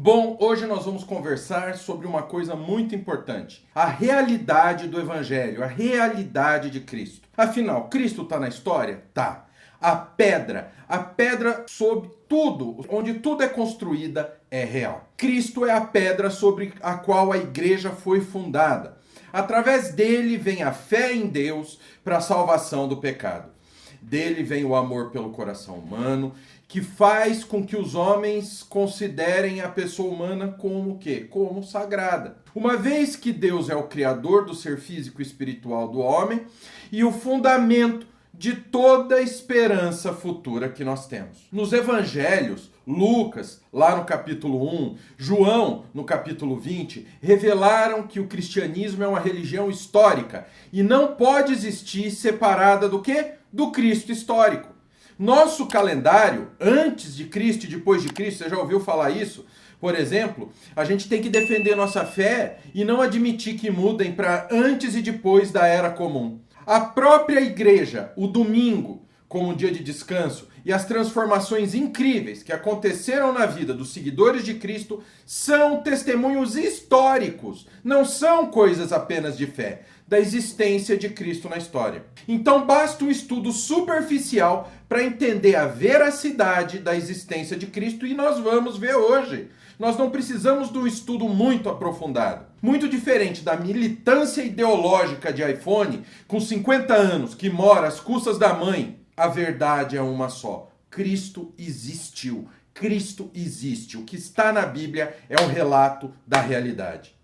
Bom, hoje nós vamos conversar sobre uma coisa muito importante: a realidade do Evangelho, a realidade de Cristo. Afinal, Cristo está na história? Tá. A pedra sobre tudo, onde tudo é construída, é real. Cristo é a pedra sobre a qual a igreja foi fundada. Através dele vem a fé em Deus para a salvação do pecado. Dele vem o amor pelo coração humano, que faz com que os homens considerem a pessoa humana como o quê? Como sagrada. Uma vez que Deus é o criador do ser físico e espiritual do homem e o fundamento de toda a esperança futura que nós temos. Nos evangelhos, Lucas, lá no capítulo 1, João, no capítulo 20, revelaram que o cristianismo é uma religião histórica e não pode existir separada do quê? Do Cristo histórico. Nosso calendário, antes de Cristo e depois de Cristo, você já ouviu falar isso? Por exemplo, a gente tem que defender nossa fé e não admitir que mudem para antes e depois da Era Comum. A própria igreja, o domingo, como um dia de descanso, e as transformações incríveis que aconteceram na vida dos seguidores de Cristo são testemunhos históricos, não são coisas apenas de fé, da existência de Cristo na história. Então basta um estudo superficial para entender a veracidade da existência de Cristo e nós vamos ver hoje. Nós não precisamos de um estudo muito aprofundado. Muito diferente da militância ideológica de iPhone com 50 anos que mora às custas da mãe. A verdade é uma só. Cristo existiu. Cristo existe. O que está na Bíblia é o relato da realidade.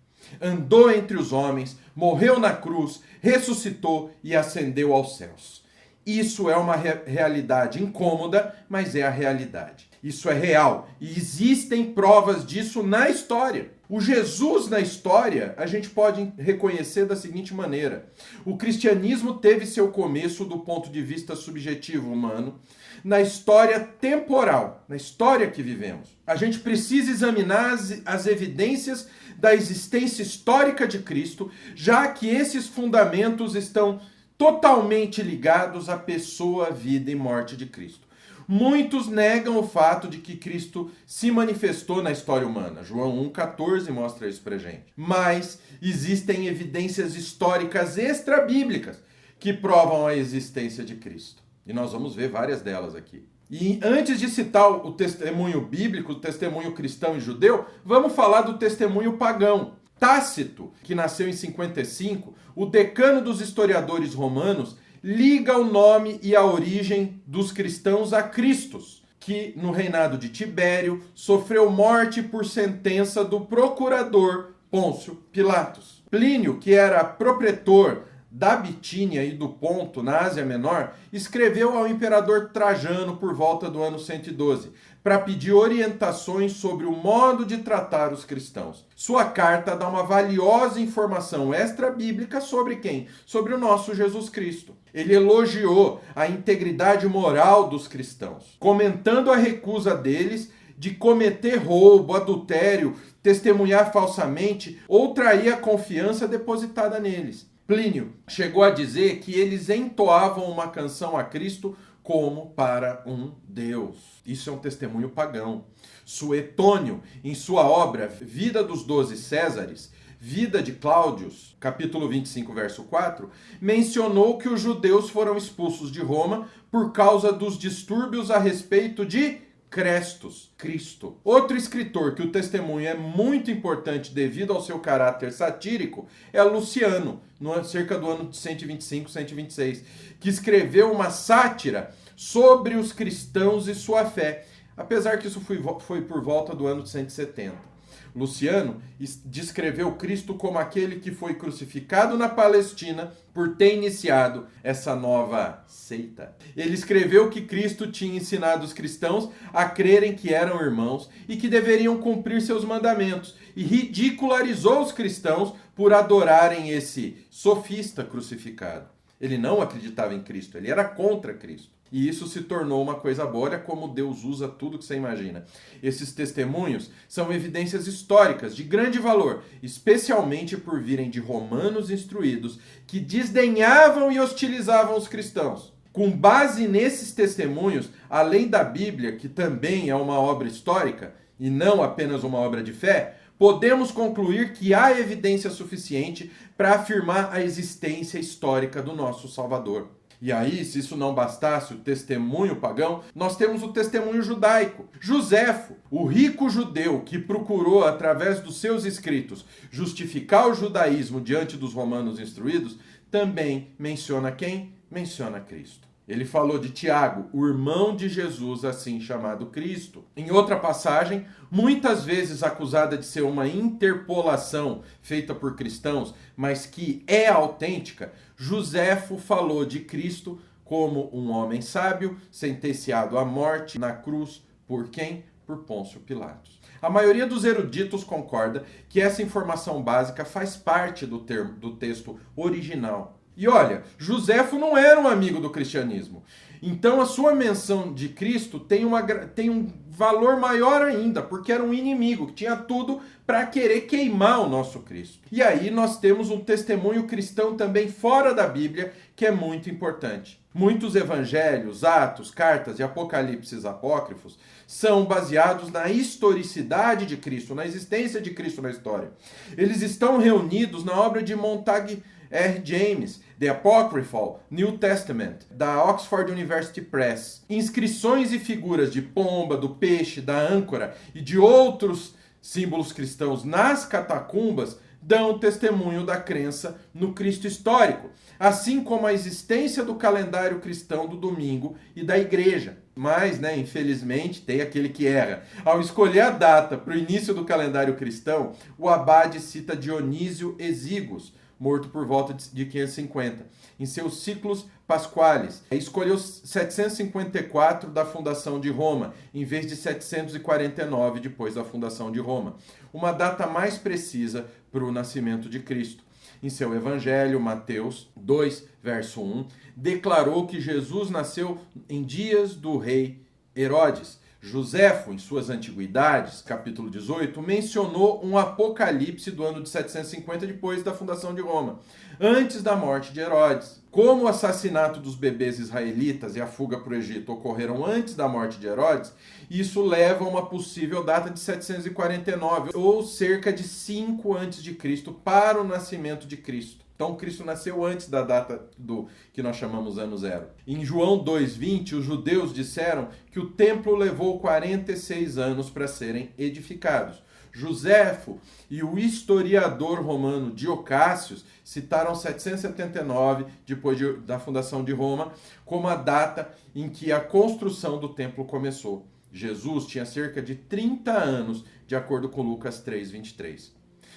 Andou entre os homens, morreu na cruz, ressuscitou e ascendeu aos céus. Isso é uma realidade incômoda, mas é a realidade. Isso é real e existem provas disso na história. O Jesus na história a gente pode reconhecer da seguinte maneira: o cristianismo teve seu começo do ponto de vista subjetivo humano, na história temporal, na história que vivemos. A gente precisa examinar as evidências da existência histórica de Cristo, já que esses fundamentos estão totalmente ligados à pessoa, vida e morte de Cristo. Muitos negam o fato de que Cristo se manifestou na história humana. João 1,14 mostra isso pra gente. Mas existem evidências históricas extra-bíblicas que provam a existência de Cristo. E nós vamos ver várias delas aqui. E antes de citar o testemunho bíblico, o testemunho cristão e judeu, vamos falar do testemunho pagão. Tácito, que nasceu em 55, o decano dos historiadores romanos, liga o nome e a origem dos cristãos a Cristos, que no reinado de Tibério sofreu morte por sentença do procurador Pôncio Pilatos. Plínio, que era propretor da Bitínia e do Ponto, na Ásia Menor, escreveu ao imperador Trajano por volta do ano 112, para pedir orientações sobre o modo de tratar os cristãos. Sua carta dá uma valiosa informação extra-bíblica sobre quem? Sobre o nosso Jesus Cristo. Ele elogiou a integridade moral dos cristãos, comentando a recusa deles de cometer roubo, adultério, testemunhar falsamente ou trair a confiança depositada neles. Plínio chegou a dizer que eles entoavam uma canção a Cristo como para um Deus. Isso é um testemunho pagão. Suetônio, em sua obra Vida dos 12 Césares, Vida de Cláudios, capítulo 25, verso 4, mencionou que os judeus foram expulsos de Roma por causa dos distúrbios a respeito de Crestos, Cristo. Outro escritor que o testemunho é muito importante devido ao seu caráter satírico é Luciano, cerca do ano de 125, 126, que escreveu uma sátira sobre os cristãos e sua fé, apesar que isso foi por volta do ano de 170. Luciano descreveu Cristo como aquele que foi crucificado na Palestina por ter iniciado essa nova seita. Ele escreveu que Cristo tinha ensinado os cristãos a crerem que eram irmãos e que deveriam cumprir seus mandamentos, e ridicularizou os cristãos por adorarem esse sofista crucificado. Ele não acreditava em Cristo, ele era contra Cristo. E isso se tornou uma coisa boa. Olha como Deus usa tudo que você imagina. Esses testemunhos são evidências históricas de grande valor, especialmente por virem de romanos instruídos que desdenhavam e hostilizavam os cristãos. Com base nesses testemunhos, além da Bíblia, que também é uma obra histórica, e não apenas uma obra de fé, podemos concluir que há evidência suficiente para afirmar a existência histórica do nosso Salvador. E aí, se isso não bastasse o testemunho pagão, nós temos o testemunho judaico. Joséfo, o rico judeu que procurou, através dos seus escritos, justificar o judaísmo diante dos romanos instruídos, também menciona quem? Menciona Cristo. Ele falou de Tiago, o irmão de Jesus, assim chamado Cristo. Em outra passagem, muitas vezes acusada de ser uma interpolação feita por cristãos, mas que é autêntica, Joséfo falou de Cristo como um homem sábio, sentenciado à morte na cruz por quem? Por Pôncio Pilatos. A maioria dos eruditos concorda que essa informação básica faz parte do texto original. E olha, Joséfo não era um amigo do cristianismo. Então a sua menção de Cristo tem um valor maior ainda, porque era um inimigo que tinha tudo para querer queimar o nosso Cristo. E aí nós temos um testemunho cristão também fora da Bíblia, que é muito importante. Muitos evangelhos, atos, cartas e apocalipses apócrifos são baseados na historicidade de Cristo, na existência de Cristo na história. Eles estão reunidos na obra de Montague R. James, The Apocryphal New Testament, da Oxford University Press. Inscrições e figuras de pomba, do peixe, da âncora e de outros símbolos cristãos nas catacumbas dão testemunho da crença no Cristo histórico, assim como a existência do calendário cristão do domingo e da igreja. Mas, infelizmente, tem aquele que erra. Ao escolher a data para o início do calendário cristão, o abade cita Dionísio Exíguos, morto por volta de 550, em seus ciclos pasquales. Escolheu 754 da fundação de Roma, em vez de 749 depois da fundação de Roma. Uma data mais precisa para o nascimento de Cristo. Em seu evangelho, Mateus 2, verso 1, declarou que Jesus nasceu em dias do rei Herodes. Joséfo, em suas Antiguidades, capítulo 18, mencionou um apocalipse do ano de 750 depois da fundação de Roma, antes da morte de Herodes. Como o assassinato dos bebês israelitas e a fuga para o Egito ocorreram antes da morte de Herodes, isso leva a uma possível data de 749, ou cerca de 5 a.C., para o nascimento de Cristo. Então, Cristo nasceu antes da data do que nós chamamos ano zero. Em João 2,20, os judeus disseram que o templo levou 46 anos para serem edificados. Joséfo e o historiador romano Diocácios citaram 779, depois da fundação de Roma, como a data em que a construção do templo começou. Jesus tinha cerca de 30 anos, de acordo com Lucas 3,23.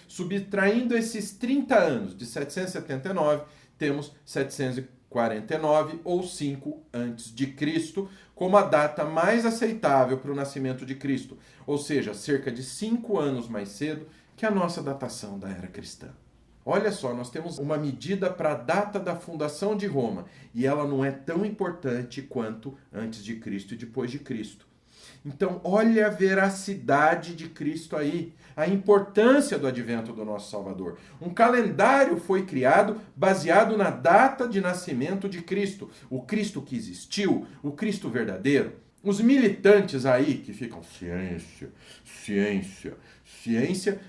Subtraindo esses 30 anos de 779, temos 749 ou 5 a.C. como a data mais aceitável para o nascimento de Cristo, ou seja, cerca de 5 anos mais cedo que a nossa datação da era cristã. Olha só, nós temos uma medida para a data da fundação de Roma, e ela não é tão importante quanto antes de Cristo e depois de Cristo. Então, olha a veracidade de Cristo aí, a importância do advento do nosso Salvador. Um calendário foi criado baseado na data de nascimento de Cristo, o Cristo que existiu, o Cristo verdadeiro. Os militantes aí que ficam ciência,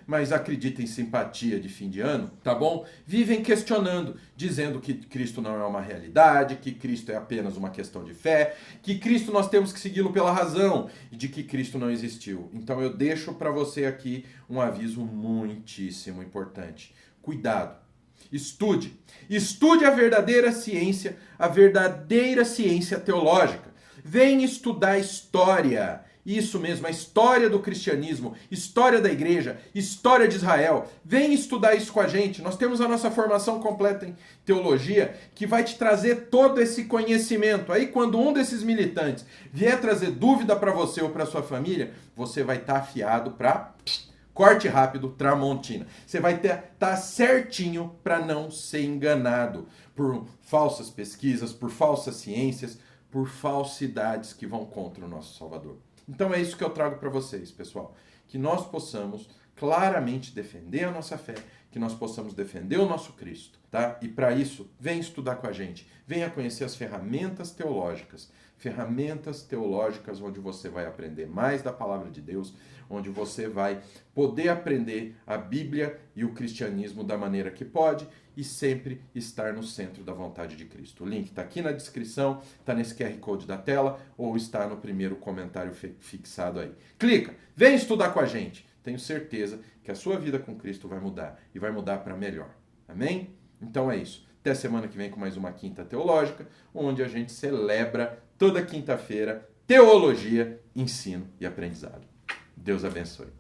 mas acreditam em simpatia de fim de ano, tá bom? Vivem questionando, dizendo que Cristo não é uma realidade, que Cristo é apenas uma questão de fé, que Cristo nós temos que segui-lo pela razão e de que Cristo não existiu. Então eu deixo para você aqui um aviso muitíssimo importante. Cuidado. Estude a verdadeira ciência teológica. Vem estudar história. Isso mesmo, a história do cristianismo, história da igreja, história de Israel. Vem estudar isso com a gente. Nós temos a nossa formação completa em teologia que vai te trazer todo esse conhecimento. Aí quando um desses militantes vier trazer dúvida para você ou para sua família, você vai estar afiado para corte rápido, Tramontina. Você vai estar certinho para não ser enganado por falsas pesquisas, por falsas ciências, por falsidades que vão contra o nosso Salvador. Então é isso que eu trago para vocês, pessoal. Que nós possamos claramente defender a nossa fé, que nós possamos defender o nosso Cristo, tá? E para isso, vem estudar com a gente, venha conhecer as ferramentas teológicas onde você vai aprender mais da palavra de Deus, onde você vai poder aprender a Bíblia e o cristianismo da maneira que pode e sempre estar no centro da vontade de Cristo. O link está aqui na descrição, está nesse QR Code da tela ou está no primeiro comentário fixado aí. Clica, vem estudar com a gente. Tenho certeza que a sua vida com Cristo vai mudar e vai mudar para melhor. Amém? Então é isso. Até semana que vem com mais uma Quinta Teológica, onde a gente celebra toda quinta-feira teologia, ensino e aprendizado. Deus abençoe.